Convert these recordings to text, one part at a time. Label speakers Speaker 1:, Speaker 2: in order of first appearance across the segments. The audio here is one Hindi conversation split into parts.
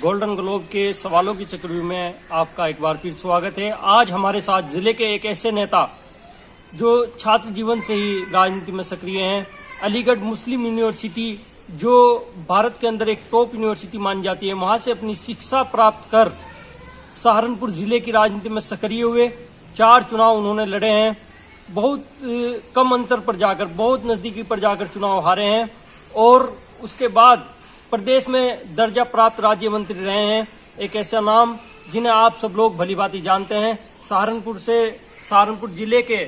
Speaker 1: गोल्डन ग्लोब के सवालों की चक्रव्यूह में आपका एक बार फिर स्वागत है। आज हमारे साथ जिले के एक ऐसे नेता जो छात्र जीवन से ही राजनीति में सक्रिय हैं, अलीगढ़ मुस्लिम यूनिवर्सिटी जो भारत के अंदर एक टॉप यूनिवर्सिटी मानी जाती है, वहां से अपनी शिक्षा प्राप्त कर सहारनपुर जिले की राजनीति में सक्रिय हुए। 4 चुनाव उन्होंने लड़े हैं, बहुत कम अंतर पर जाकर, बहुत नजदीकी पर जाकर चुनाव हारे हैं और उसके बाद प्रदेश में दर्जा प्राप्त राज्य मंत्री रहे हैं। एक ऐसा नाम जिन्हें आप सब लोग भलीभांति जानते हैं, सहारनपुर जिले के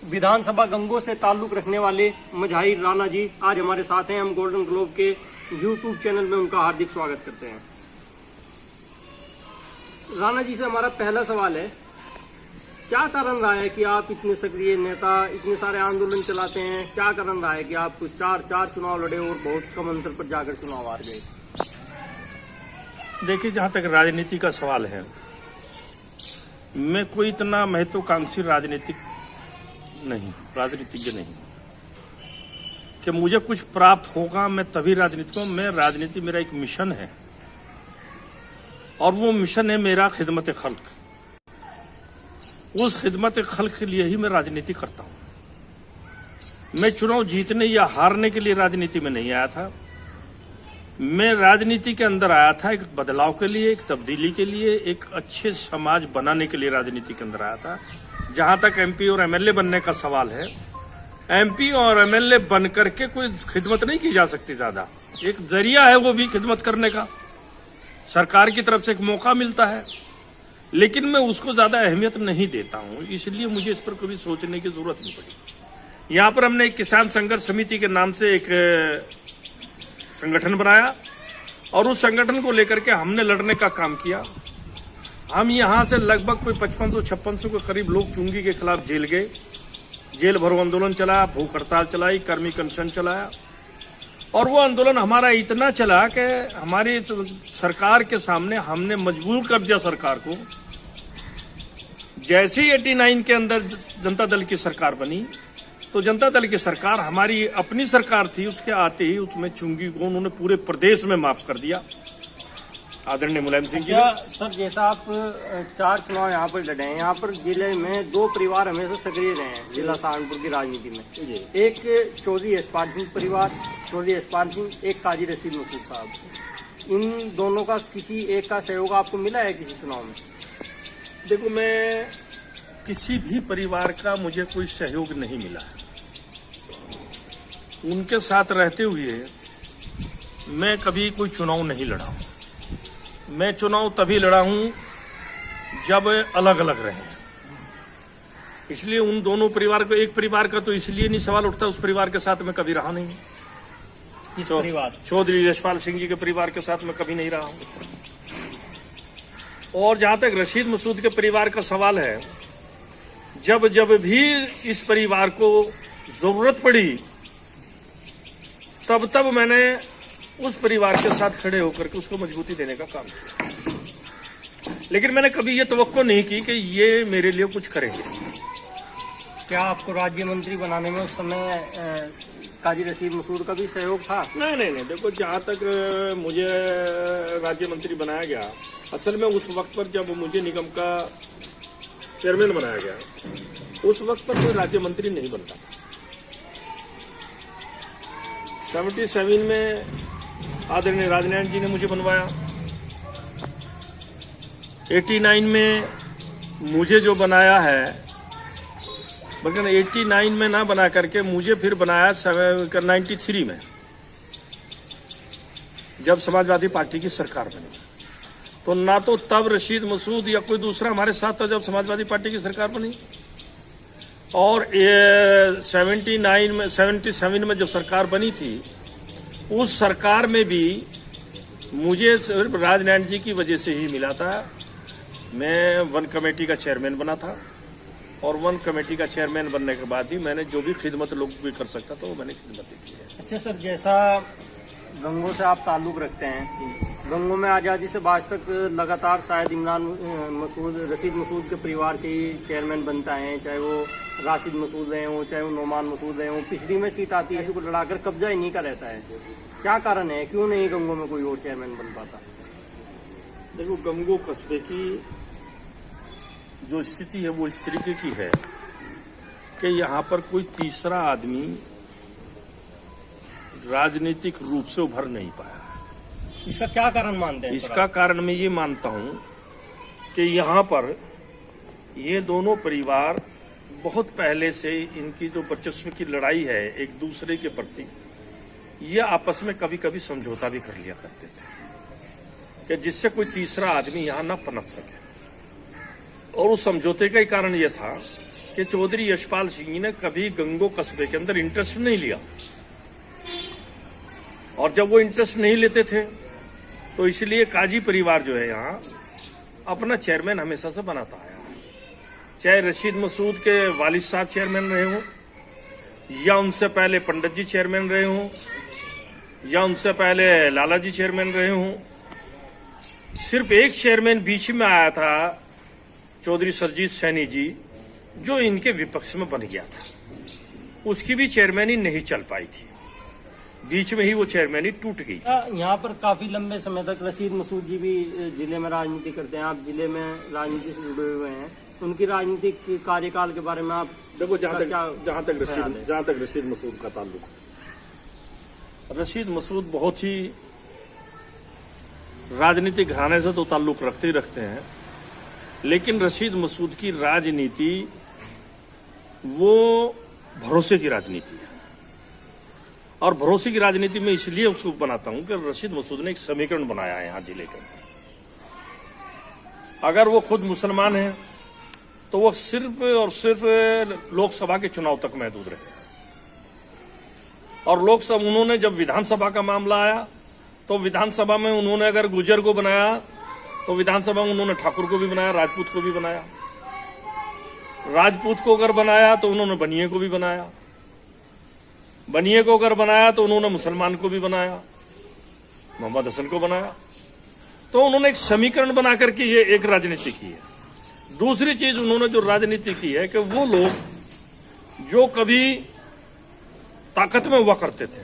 Speaker 1: विधानसभा गंगों से ताल्लुक रखने वाले मुजाहिर राणा जी आज हमारे साथ हैं। हम गोल्डन ग्लोब के यूट्यूब चैनल में उनका हार्दिक स्वागत करते हैं। राणा जी से हमारा पहला सवाल है, क्या कारण रहा है कि आप इतने सक्रिय नेता, इतने सारे आंदोलन चलाते हैं, क्या कारण रहा है कि आप चार चुनाव लड़े और बहुत कम अंतर पर जाकर चुनाव हार गए?
Speaker 2: देखिए, जहां तक राजनीति का सवाल है, मैं कोई इतना महत्वाकांक्षी राजनीतिज्ञ नहीं कि मुझे कुछ प्राप्त होगा मैं तभी राजनीति को। मैं राजनीति, मेरा एक मिशन है और वो मिशन है मेरा खिदमत खल्क। उस खिदमत खल्क के लिए ही मैं राजनीति करता हूं। मैं चुनाव जीतने या हारने के लिए राजनीति में नहीं आया था। मैं राजनीति के अंदर आया था एक बदलाव के लिए, एक तब्दीली के लिए, एक अच्छे समाज बनाने के लिए राजनीति के अंदर आया था। जहां तक एमपी और एमएलए बनने का सवाल है, एमपी और एमएलए बन करके कोई खिदमत नहीं की जा सकती। ज्यादा एक जरिया है वो भी खिदमत करने का, सरकार की तरफ से एक मौका मिलता है, लेकिन मैं उसको ज्यादा अहमियत नहीं देता हूं। इसलिए मुझे इस पर कभी सोचने की जरूरत नहीं पड़ी। यहां पर हमने एक किसान संघर्ष समिति के नाम से एक संगठन बनाया और उस संगठन को लेकर के हमने लड़ने का काम किया। हम यहां से लगभग कोई 5500-5600 के करीब लोग चुंगी के खिलाफ जेल गए, जेल भरो आंदोलन चला, भूख हड़ताल चलाई, कर्मी कनशन चलाया और वो आंदोलन हमारा इतना चला कि हमारी सरकार के सामने हमने मजबूर कर दिया सरकार को। जैसे ही 89 के अंदर जनता दल की सरकार बनी तो जनता दल की सरकार हमारी अपनी सरकार थी, उसके आते ही उसमें चुंगी को उन्होंने पूरे प्रदेश में माफ कर दिया, आदरणीय मुलायम सिंह जी।
Speaker 1: सर, जैसा आप 4 चुनाव यहाँ पर लड़े हैं, यहाँ पर जिले में 2 परिवार हमेशा सक्रिय रहे हैं जिला सहारनपुर की राजनीति में। एक चौधरी यशपाल सिंह परिवार, चौधरी यशपाल सिंह, एक काजी रशीद मसूद साहब। इन दोनों का किसी एक का सहयोग आपको मिला है किसी चुनाव में?
Speaker 2: देखो, मैं किसी भी परिवार का मुझे कोई सहयोग नहीं मिला है। उनके साथ रहते हुए मैं कभी कोई चुनाव नहीं लड़ा हूं। मैं चुनाव तभी लड़ा हूं जब अलग अलग रहे। इसलिए उन दोनों परिवार को, एक परिवार का तो इसलिए नहीं सवाल उठता, उस परिवार के साथ मैं कभी रहा नहीं।
Speaker 1: इस परिवार
Speaker 2: चौधरी यशपाल सिंह जी के परिवार के साथ मैं कभी नहीं रहा हूं। और जहां तक रशीद मसूद के परिवार का सवाल है, जब भी इस परिवार को जरूरत पड़ी तब मैंने उस परिवार के साथ खड़े होकर के उसको मजबूती देने का काम किया। लेकिन मैंने कभी ये तवक्को नहीं की कि ये मेरे लिए कुछ करेंगे।
Speaker 1: क्या आपको राज्य मंत्री बनाने में उस समय काजी रशीद मसूद का भी सहयोग था?
Speaker 2: नहीं। देखो, जहां तक मुझे राज्य मंत्री बनाया गया, असल में उस वक्त पर जब मुझे निगम का चेयरमैन बनाया गया, उस वक्त पर कोई राज्य मंत्री नहीं बनता। 77 में आदरणीय राजनारायण जी ने मुझे बनवाया। 89 में मुझे जो बनाया है, बल्कि 89 में ना बना करके मुझे फिर बनाया 93 में, जब समाजवादी पार्टी की सरकार बनी। तो ना तो तब रशीद मसूद या कोई दूसरा हमारे साथ था जब समाजवादी पार्टी की सरकार बनी, और 77 में जब सरकार बनी थी, उस सरकार में भी मुझे सिर्फ राजनारायण जी की वजह से ही मिला था। मैं वन कमेटी का चेयरमैन बना था और वन कमेटी का चेयरमैन बनने के बाद ही मैंने जो भी खिदमत लोग भी कर सकता था वो मैंने खिदमत की है।
Speaker 1: अच्छा सर, जैसा गंगों से आप ताल्लुक रखते हैं, गंगों में आज़ादी से आज तक लगातार शायद रशीद मसूद के परिवार के ही चेयरमैन बनता है, चाहे वो राशिद मसूद रहे हों, चाहे वो नोमान मसूद रहे हों। पिछड़ी में सीट आती है, इसी को लड़ाकर कब्जा इन्हीं का रहता है। क्या कारण है, क्यों नहीं गंगों में कोई और चेयरमैन बन पाता?
Speaker 2: देखो, गंगो कस्बे की जो स्थिति है वो इस तरीके की है कि यहाँ पर कोई तीसरा आदमी राजनीतिक रूप से उभर नहीं पाया।
Speaker 1: इसका क्या कारण मानते हैं?
Speaker 2: इसका कारण मैं ये मानता हूँ कि यहाँ पर ये दोनों परिवार बहुत पहले से इनकी जो वर्चस्व की लड़ाई है एक दूसरे के प्रति, ये आपस में कभी कभी समझौता भी कर लिया करते थे कि जिससे कोई तीसरा आदमी यहाँ न पनप सके। और उस समझौते का ही कारण यह था कि चौधरी यशपाल सिंह जी ने कभी गंगो कस्बे के अंदर इंटरेस्ट नहीं लिया, और जब वो इंटरेस्ट नहीं लेते थे तो इसलिए काजी परिवार जो है यहाँ अपना चेयरमैन हमेशा से बनाता आया है। चाहे रशीद मसूद के वालिद साहब चेयरमैन रहे हों, या उनसे पहले पंडित जी चेयरमैन रहे हों, या उनसे पहले लाला जी चेयरमैन रहे हों, सिर्फ एक चेयरमैन बीच में आया था, चौधरी सरजीत सैनी जी, जो इनके विपक्ष में बन गया था। उसकी भी चेयरमैनी नहीं चल पाई थी, बीच में ही वो चेयरमैनी टूट गई थी।
Speaker 1: यहाँ पर काफी लंबे समय तक रशीद मसूद जी भी जिले में राजनीति करते हैं। आप जिले में राजनीति से जुड़े हुए हैं, उनकी राजनीतिक कार्यकाल के बारे में आप
Speaker 2: देखो, जहां तक रशीद मसूद का ताल्लुक है, रशीद मसूद बहुत ही राजनीतिक घराने से तो ताल्लुक रखते ही रखते हैं, लेकिन रशीद मसूद की राजनीति वो भरोसे की राजनीति है। और भरोसे की राजनीति में इसलिए उसको बनाता हूं कि रशीद मसूद ने एक समीकरण बनाया है यहाँ जिले के अंदर। अगर वो खुद मुसलमान है तो वो सिर्फ और सिर्फ लोकसभा के चुनाव तक महदूद रहे, और लोकसभा उन्होंने जब विधानसभा का मामला आया तो विधानसभा में उन्होंने अगर गुर्जर को बनाया तो विधानसभा में उन्होंने ठाकुर को भी बनाया, राजपूत को भी बनाया, राजपूत को अगर बनाया तो उन्होंने बनिए को भी बनाया, बनिए को अगर बनाया तो उन्होंने मुसलमान को भी बनाया, मोहम्मद हसन को बनाया। तो उन्होंने एक समीकरण बना करके ये एक राजनीति की है। दूसरी चीज उन्होंने जो राजनीति की है कि वो लोग जो कभी ताकत में हुआ करते थे,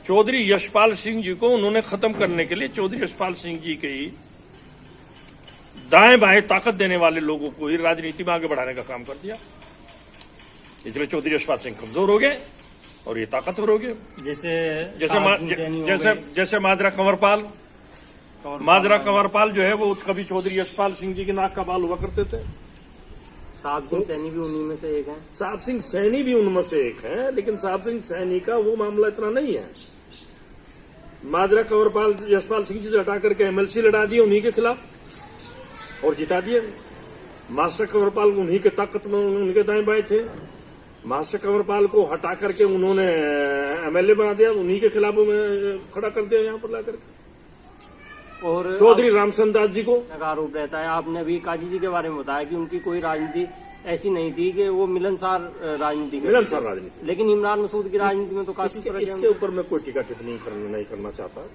Speaker 2: चौधरी यशपाल सिंह जी को उन्होंने खत्म करने के लिए चौधरी यशपाल सिंह जी के ही दाएं बाएं ताकत देने वाले लोगों को ही राजनीति में आगे बढ़ाने का काम कर दिया। इसलिए चौधरी यशपाल सिंह कमजोर हो गए और ये ताकतवर हो गए। जैसे माजरा कंवरपाल जो है वो कभी चौधरी यशपाल सिंह जी के नाक का बाल हुआ करते थे।
Speaker 1: साहब सिंह सैनी भी उन्हीं में से एक है।
Speaker 2: साहब सिंह सैनी भी उनमें से एक है, लेकिन साहब सिंह सैनी का वो मामला इतना नहीं है। माजरा कंवरपाल यशपाल सिंह जी से हटा करके एमएलसी लड़ा दिए उन्हीं के खिलाफ और जिता दिए। मास्टर कंवरपाल उन्हीं के ताकत में उनके दाएं बाएं थे। मास्टर कंवरपाल को हटा करके उन्होंने एमएलए बना दिया, उन्हीं के खिलाफ खड़ा कर दिया यहाँ पर लाकर के। और चौधरी रामचंद्र दास जी को
Speaker 1: आरोप रहता है। आपने अभी काजी जी के बारे में बताया कि उनकी कोई राजनीति ऐसी नहीं थी कि वो मिलनसार राजनीति, लेकिन इमरान मसूद की राजनीति में तो काफी फर्क है।
Speaker 2: इसके ऊपर मैं कोई टीका टिप्पणी नहीं करना चाहता।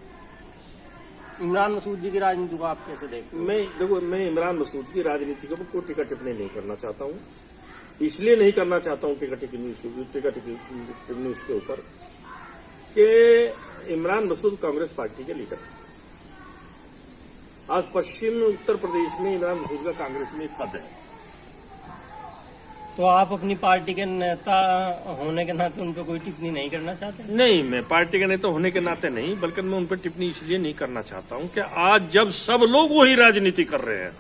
Speaker 1: इमरान मसूद जी की राजनीति को आप कैसे देखते हैं?
Speaker 2: मैं इमरान मसूद की राजनीति के ऊपर कोई टीका टिप्पणी नहीं करना चाहता हूँ। इसलिए नहीं करना चाहता हूँ टीका टिप्पणी उसके ऊपर कि इमरान मसूद कांग्रेस पार्टी के लीडर है। आज पश्चिम उत्तर प्रदेश में इमरान मसूद का कांग्रेस में एक पद है।
Speaker 1: तो आप अपनी पार्टी के नेता होने के नाते उन पर कोई टिप्पणी नहीं करना चाहते?
Speaker 2: नहीं, मैं पार्टी के नेता होने के नाते नहीं, बल्कि मैं उन पर टिप्पणी इसलिए नहीं करना चाहता हूं कि आज जब सब लोग वही राजनीति कर रहे हैं।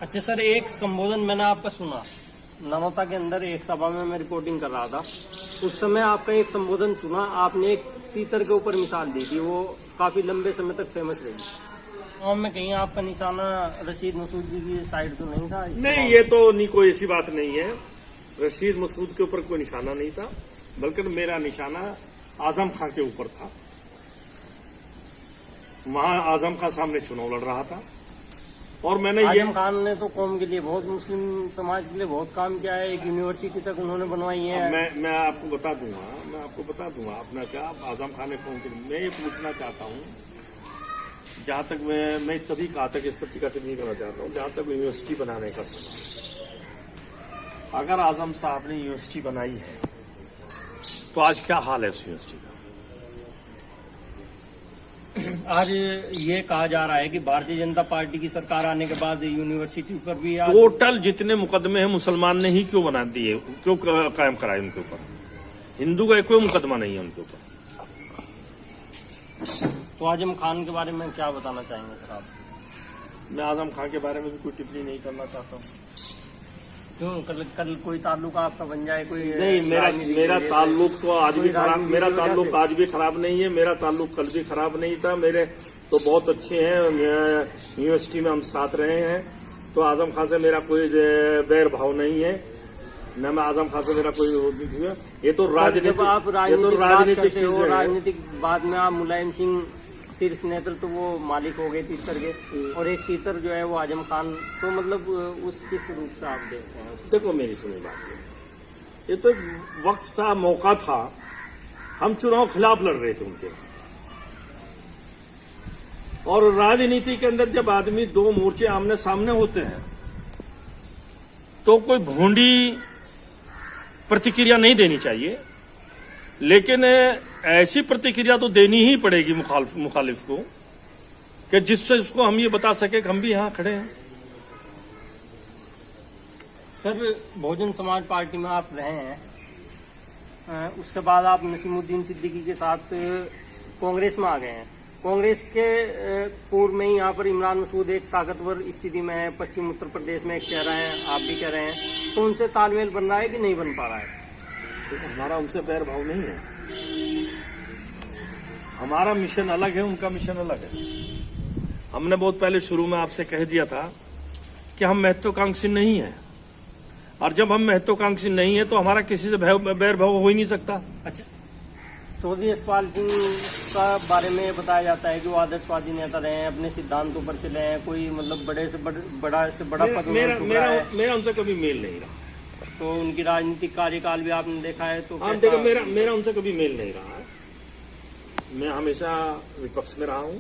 Speaker 1: अच्छा सर, एक संबोधन मैंने आपका सुना नमता के अंदर, एक सभा में मैं रिपोर्टिंग कर रहा था, उस समय आपका एक संबोधन सुना। आपने एक तीतर के ऊपर मिसाल दी थी, वो काफी लंबे समय तक फेमस रही। गाँव में कहीं आपका निशाना रशीद मसूद जी की साइड तो नहीं था?
Speaker 2: नहीं, ये तो नहीं, कोई ऐसी बात नहीं है। रशीद मसूद के ऊपर कोई निशाना नहीं था, बल्कि मेरा निशाना आजम खां के ऊपर था। वहां आजम खां सामने चुनाव लड़ रहा था और मैंने
Speaker 1: आजम खान ने तो कौम के लिए बहुत, मुस्लिम समाज के लिए बहुत काम किया है। एक यूनिवर्सिटी तक उन्होंने बनवाई है।
Speaker 2: मैं आपको बता दूंगा अपना क्या आजम खान ने कौम के लिए। मैं ये पूछना चाहता हूँ, जहां तक मैं तभी कहा था कि इस पर टीका टिप्पणी करना चाहता हूँ, जहां तक यूनिवर्सिटी बनाने का सवाल, अगर आजम साहब ने यूनिवर्सिटी बनाई है तो आज क्या हाल है उस यूनिवर्सिटी का?
Speaker 1: आज ये कहा जा रहा है कि भारतीय जनता पार्टी की सरकार आने के बाद यूनिवर्सिटी पर भी आज
Speaker 2: टोटल जितने मुकदमे हैं मुसलमान ने ही क्यों बना दिए, क्यों कायम कराए उनके ऊपर? हिंदू का कोई मुकदमा नहीं है उनके ऊपर।
Speaker 1: तो आजम खान के बारे में क्या बताना चाहेंगे सर आप?
Speaker 2: मैं आजम खान के बारे में भी कोई टिप्पणी नहीं करना चाहता हूँ।
Speaker 1: क्यों? कल कोई ताल्लुक आपका बन जाए कोई?
Speaker 2: नहीं, मेरा ताल्लुक तो आज भी खराब, मेरा ताल्लुक आज भी खराब नहीं है, मेरा ताल्लुक कल भी खराब नहीं था। मेरे तो बहुत अच्छे हैं, यूनिवर्सिटी में हम साथ रहे हैं, तो आजम खान से मेरा कोई बैर भाव नहीं है, न मैं आजम खान से मेरा कोई ये तो राजनीतिक चीज है।
Speaker 1: राजनीतिक बाद में आप मुलायम सिंह शीर्ष नेतृत्व तो वो मालिक हो गए तीतर के, और एक तीतर जो है वो आजम खान, तो मतलब उस किस रूप से आप देखते हैं?
Speaker 2: देखो मेरी सुनी बात, ये तो एक वक्त था, मौका था, हम चुनाव खिलाफ लड़ रहे थे उनके। और राजनीति के अंदर जब आदमी दो मोर्चे आमने सामने होते हैं तो कोई भोंडी प्रतिक्रिया नहीं देनी चाहिए, लेकिन ऐसी प्रतिक्रिया तो देनी ही पड़ेगी मुखालिफ को कि जिससे उसको हम ये बता सके कि हम भी यहां खड़े हैं।
Speaker 1: सर, बहुजन समाज पार्टी में आप रहे हैं, उसके बाद आप नसीमुद्दीन सिद्दीकी के साथ कांग्रेस में आ गए हैं। कांग्रेस के पूर्व में ही यहाँ पर इमरान मसूद एक ताकतवर स्थिति में है, पश्चिम उत्तर प्रदेश में एक चेहरा है, आप भी कह रहे हैं, तो उनसे तालमेल बन रहा है कि नहीं बन पा रहा है?
Speaker 2: तो हमारा उनसे बैर भाव नहीं है, हमारा मिशन अलग है, उनका मिशन अलग है। हमने बहुत पहले शुरू में आपसे कह दिया था कि हम महत्वाकांक्षी नहीं है, और जब हम महत्वाकांक्षी नहीं है तो हमारा किसी से बैर भाव हो ही नहीं सकता।
Speaker 1: अच्छा, चौधरी यशपाल सिंह का बारे में बताया जाता है कि वो आदर्शवादी नेता रहे हैं, अपने सिद्धांतों पर चले हैं, कोई मतलब बड़ा से बड़ा पद
Speaker 2: मेरा उनसे कभी मेल नहीं रहा।
Speaker 1: तो उनकी राजनीतिक कार्यकाल भी आपने देखा है, तो
Speaker 2: आप देखो मेरा उनसे कभी मेल नहीं रहा है। मैं हमेशा विपक्ष में रहा हूं।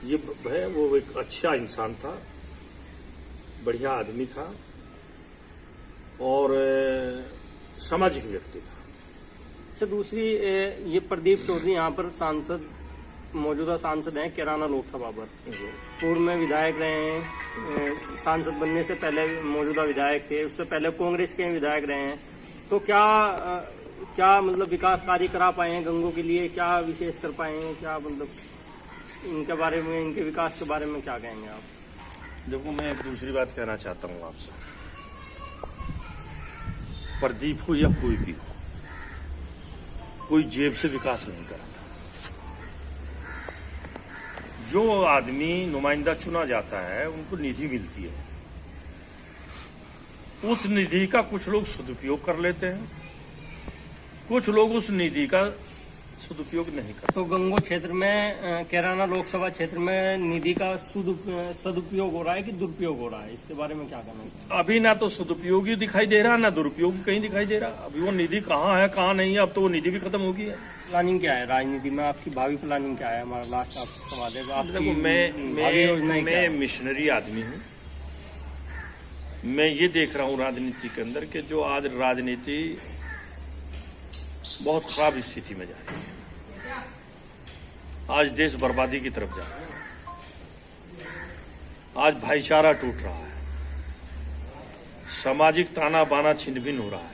Speaker 2: ये है वो एक अच्छा इंसान था, बढ़िया आदमी था और सामाजिक व्यक्ति था।
Speaker 1: अच्छा, दूसरी ये प्रदीप चौधरी यहाँ पर सांसद, मौजूदा सांसद हैं कैराना लोकसभा पर, पूर्व में विधायक रहे हैं, सांसद बनने से पहले मौजूदा विधायक थे, उससे पहले कांग्रेस के विधायक रहे हैं। तो क्या मतलब विकास कार्य करा पाए हैं गंगों के लिए? क्या विशेष कर पाए हैं? क्या मतलब इनके बारे में, इनके विकास के बारे में क्या कहेंगे आप?
Speaker 2: देखो, मैं एक दूसरी बात कहना चाहता हूँ आपसे। प्रदीप हो या कोई भी हो, कोई जेब से विकास नहीं करता। जो आदमी नुमाइंदा चुना जाता है उनको निधि मिलती है, उस निधि का कुछ लोग सदुपयोग कर लेते हैं, कुछ लोग उस निधि का सदुपयोग नहीं करते।
Speaker 1: तो गंगो क्षेत्र में, कैराना लोकसभा क्षेत्र में निधि का सदुपयोग हो रहा है कि दुरुपयोग हो रहा है, इसके बारे में क्या कहना है?
Speaker 2: अभी ना तो सदुपयोग ही दिखाई दे रहा, ना दुरुपयोग कहीं दिखाई दे रहा। अभी वो निधि कहाँ है कहाँ नहीं है, अब तो वो निधि भी खत्म हो गई है।
Speaker 1: प्लानिंग क्या है राजनीति में? आपकी भावी प्लानिंग क्या है? हमारा लास्ट आपको सवाल है।
Speaker 2: देखो, मैं मिशनरी आदमी हूँ। मैं ये देख रहा हूँ राजनीति के अंदर कि जो आज राजनीति बहुत खराब स्थिति में जा रही है। आज देश बर्बादी की तरफ जा रहा है। आज भाईचारा टूट रहा है, सामाजिक ताना बाना छिन्न भिन्न हो रहा है,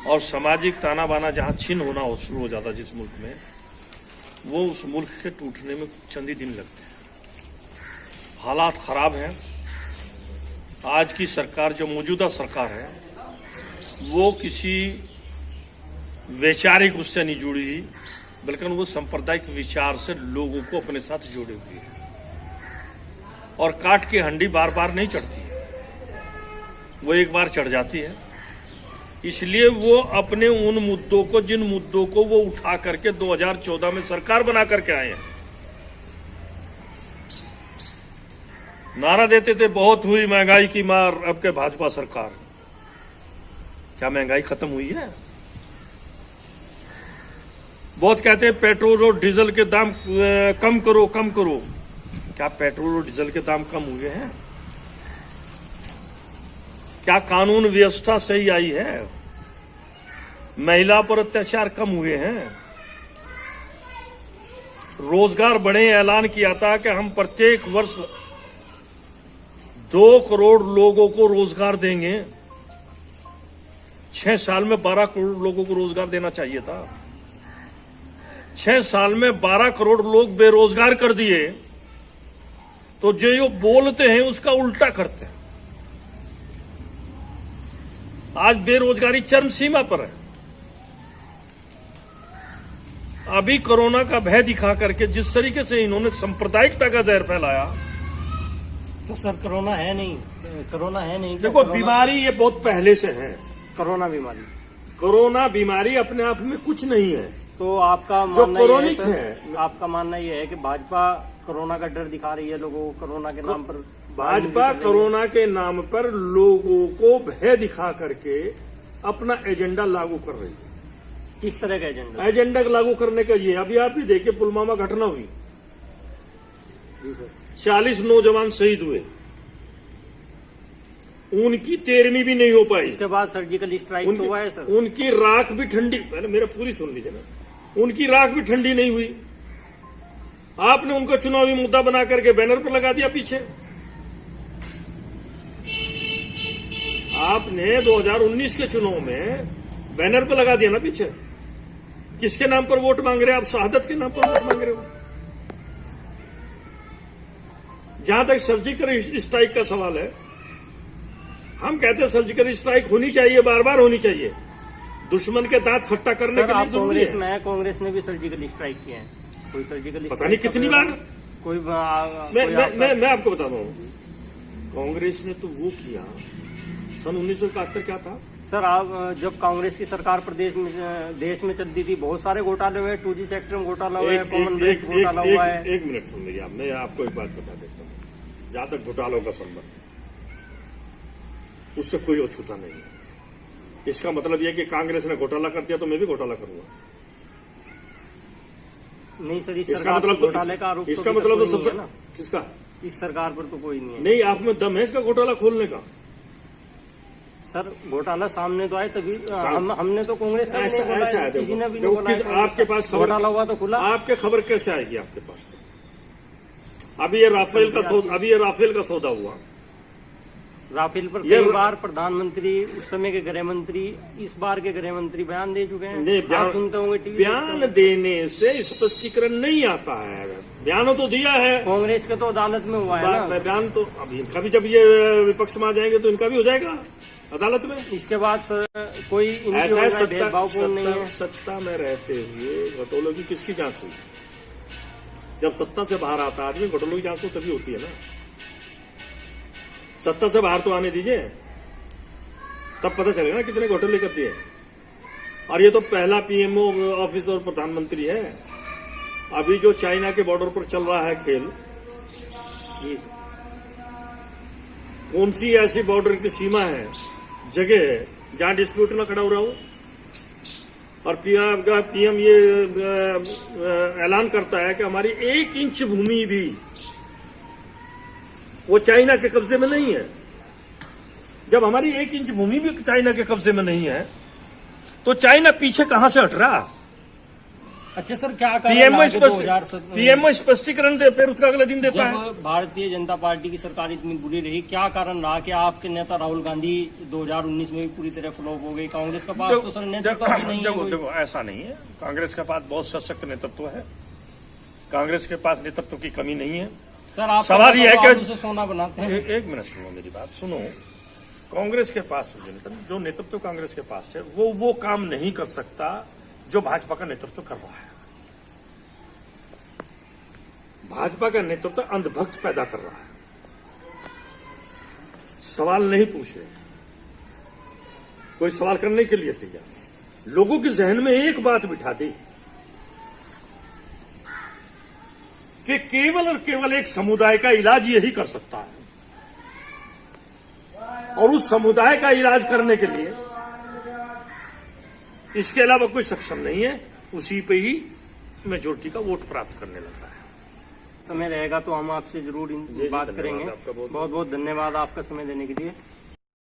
Speaker 2: और सामाजिक ताना बाना जहां छिन्न होना शुरू हो जाता जिस मुल्क में, वो उस मुल्क के टूटने में चंद ही दिन लगते हैं। हालात खराब हैं। आज की सरकार, जो मौजूदा सरकार है, वो किसी वैचारिक उससे नहीं जुड़ी, बल्कि वो सांप्रदायिक विचार से लोगों को अपने साथ जोड़े हुए है, और काट के हंडी बार बार नहीं चढ़ती है, वो एक बार चढ़ जाती है। इसलिए वो अपने उन मुद्दों को, जिन मुद्दों को वो उठा करके 2014 में सरकार बना करके आए हैं, नारा देते थे बहुत हुई महंगाई की मार, अब के भाजपा सरकार। क्या महंगाई खत्म हुई है? बहुत कहते हैं पेट्रोल और डीजल के दाम कम करो कम करो। क्या पेट्रोल और डीजल के दाम कम हुए हैं? क्या कानून व्यवस्था सही आई है? महिला पर अत्याचार कम हुए हैं? रोजगार बढ़े ऐलान किया था कि हम प्रत्येक वर्ष 2 करोड़ लोगों को रोजगार देंगे। 6 साल में 12 करोड़ लोगों को रोजगार देना चाहिए था। 6 साल में 12 करोड़ लोग बेरोजगार कर दिए, तो जो ये बोलते हैं उसका उल्टा करते हैं। आज बेरोजगारी चरम सीमा पर है। अभी कोरोना का भय दिखा करके जिस तरीके से इन्होंने सांप्रदायिकता का जहर फैलाया,
Speaker 1: तो सर कोरोना है नहीं, कोरोना है नहीं।
Speaker 2: देखो बीमारी ये बहुत पहले से है। कोरोना बीमारी अपने आप में कुछ नहीं है।
Speaker 1: तो आपका
Speaker 2: जो
Speaker 1: मानना
Speaker 2: कोरोनिक
Speaker 1: ये
Speaker 2: है,
Speaker 1: आपका मानना ये है कि भाजपा कोरोना का डर दिखा रही है लोगों को, कोरोना के नाम पर
Speaker 2: भाजपा कोरोना के नाम पर लोगों को भय दिखा करके अपना एजेंडा लागू कर रही है।
Speaker 1: किस तरह का एजेंडा?
Speaker 2: एजेंडा लागू करने का ये, अभी आप ही देखिए पुलवामा घटना हुई,
Speaker 1: जी सर,
Speaker 2: 40 नौजवान शहीद हुए, उनकी 13वीं भी नहीं हो पाई।
Speaker 1: इसके बाद सर्जिकल स्ट्राइक तो हुआ है सर।
Speaker 2: उनकी राख भी ठंडी, पहले मेरा पूरी सुन लीजिए ना, उनकी राख भी ठंडी नहीं हुई। आपने उनको चुनावी मुद्दा बना करके बैनर पर लगा दिया पीछे। आपने 2019 के चुनाव में बैनर पर लगा दिया ना पीछे। किसके नाम पर वोट मांग रहे हैं आप? शहादत के नाम पर वोट मांग रहे हो। जहां तक सर्जिकल स्ट्राइक का सवाल है, हम कहते हैं सर्जिकल स्ट्राइक होनी चाहिए, बार बार होनी चाहिए। दुश्मन के दांत खट्टा करने के लिए जरूरी है।
Speaker 1: कांग्रेस ने भी सर्जिकल स्ट्राइक किया है। कोई सर्जिकल
Speaker 2: पता नहीं कितनी बार।
Speaker 1: कोई
Speaker 2: मैं आपको बताता हूँ, कांग्रेस ने तो वो किया, सन 1971 क्या था
Speaker 1: सर। आप जब कांग्रेस की सरकार प्रदेश में देश में चलती थी, बहुत सारे घोटाले हुए। 2G सेक्टर में घोटाला हुआ है, कॉमनवेल्थ घोटाला हुआ है।
Speaker 2: एक मिनट सुन लीजिए आप, मैं आपको एक बात बता देता हूँ। जहां तक घोटालों का संबंध, उससे कोई अछूता नहीं है। इसका मतलब यह कि कांग्रेस ने घोटाला कर दिया तो मैं भी घोटाला करूंगा?
Speaker 1: नहीं सर, इस
Speaker 2: इसका
Speaker 1: सरकार
Speaker 2: मतलब
Speaker 1: घोटाले का आरोप
Speaker 2: इसका मतलब तो
Speaker 1: नहीं है
Speaker 2: सबसे
Speaker 1: ना।
Speaker 2: किसका?
Speaker 1: इस सरकार पर तो कोई नहीं है।
Speaker 2: नहीं, आप में दम है इसका घोटाला खोलने का?
Speaker 1: सर घोटाला सामने तो आए तभी हमने तो कांग्रेस का
Speaker 2: ऐसा है,
Speaker 1: किसी ने भी
Speaker 2: देखो,
Speaker 1: नहीं बोला।
Speaker 2: आपके पास खबर
Speaker 1: घोटाला हुआ तो खुला।
Speaker 2: आपके खबर कैसे आएगी आपके पास? अभी ये राफेल का सौदा हुआ।
Speaker 1: राफेल पर कई बार प्रधानमंत्री, उस समय के गृह मंत्री, इस बार के गृह मंत्री बयान दे चुके हैं।
Speaker 2: नहीं,
Speaker 1: आप सुनते होंगे टीवी।
Speaker 2: बयान देने से स्पष्टीकरण नहीं आता है। बयान तो दिया है,
Speaker 1: कांग्रेस के तो अदालत में हुआ है ना
Speaker 2: बयान। तो अब इनका भी, जब ये विपक्ष में आ जाएंगे तो इनका भी हो जाएगा अदालत में।
Speaker 1: इसके बाद सर कोई
Speaker 2: ऐसा
Speaker 1: भेदभावपूर्ण नहीं है।
Speaker 2: सत्ता में रहते हुए घोटालों की किसकी जांच हुई? जब सत्ता से बाहर आता आदमी, घोटालों की जांच तो तभी होती है ना। सत्ता से बाहर तो आने दीजिए, तब पता चलेगा ना कितने घोटाले कर दिए। और ये तो पहला पीएमओ ऑफिस और प्रधानमंत्री है। अभी जो चाइना के बॉर्डर पर चल रहा है खेल, कौन सी ऐसी बॉर्डर की सीमा है, जगह है जहां डिस्प्यूट न खड़ा हो रहा हो? और पीएम ये ऐलान करता है कि हमारी 1 इंच भूमि भी वो चाइना के कब्जे में नहीं है। जब हमारी 1 इंच भूमि भी चाइना के कब्जे में नहीं है, तो चाइना पीछे कहां से हट रहा?
Speaker 1: अच्छा सर, क्या
Speaker 2: पीएमओ स्पष्टीकरण दे, फिर उसका अगले दिन देता है।
Speaker 1: भारतीय जनता पार्टी की सरकार इतनी बुरी रही, क्या कारण रहा कि आपके नेता राहुल गांधी 2019 में भी पूरी तरह फ्लॉप हो गई? कांग्रेस के पास तो सर नेतृत्व नहीं है।
Speaker 2: देखो, ऐसा नहीं है। कांग्रेस के पास बहुत सशक्त नेतृत्व है। कांग्रेस के पास नेतृत्व की कमी नहीं है।
Speaker 1: सर आप
Speaker 2: सवाल यह है कि
Speaker 1: सोना बनाते हैं।
Speaker 2: एक मिनट सुनो, मेरी बात सुनो। कांग्रेस के पास जो नेतृत्व कांग्रेस के पास है, वो काम नहीं कर सकता जो भाजपा का नेतृत्व कर रहा है। भाजपा का नेतृत्व अंधभक्त पैदा कर रहा है। सवाल नहीं पूछे, कोई सवाल करने के लिए तैयार। लोगों के जहन में एक बात बिठा दी कि केवल और केवल एक समुदाय का इलाज यही कर सकता है, और उस समुदाय का इलाज करने के लिए इसके अलावा कोई सक्षम नहीं है। उसी पे ही मेजोरिटी का वोट प्राप्त करने लग रहा है।
Speaker 1: समय रहेगा तो हम आपसे जरूर बात करेंगे। बहुत बहुत धन्यवाद आपका समय देने के लिए।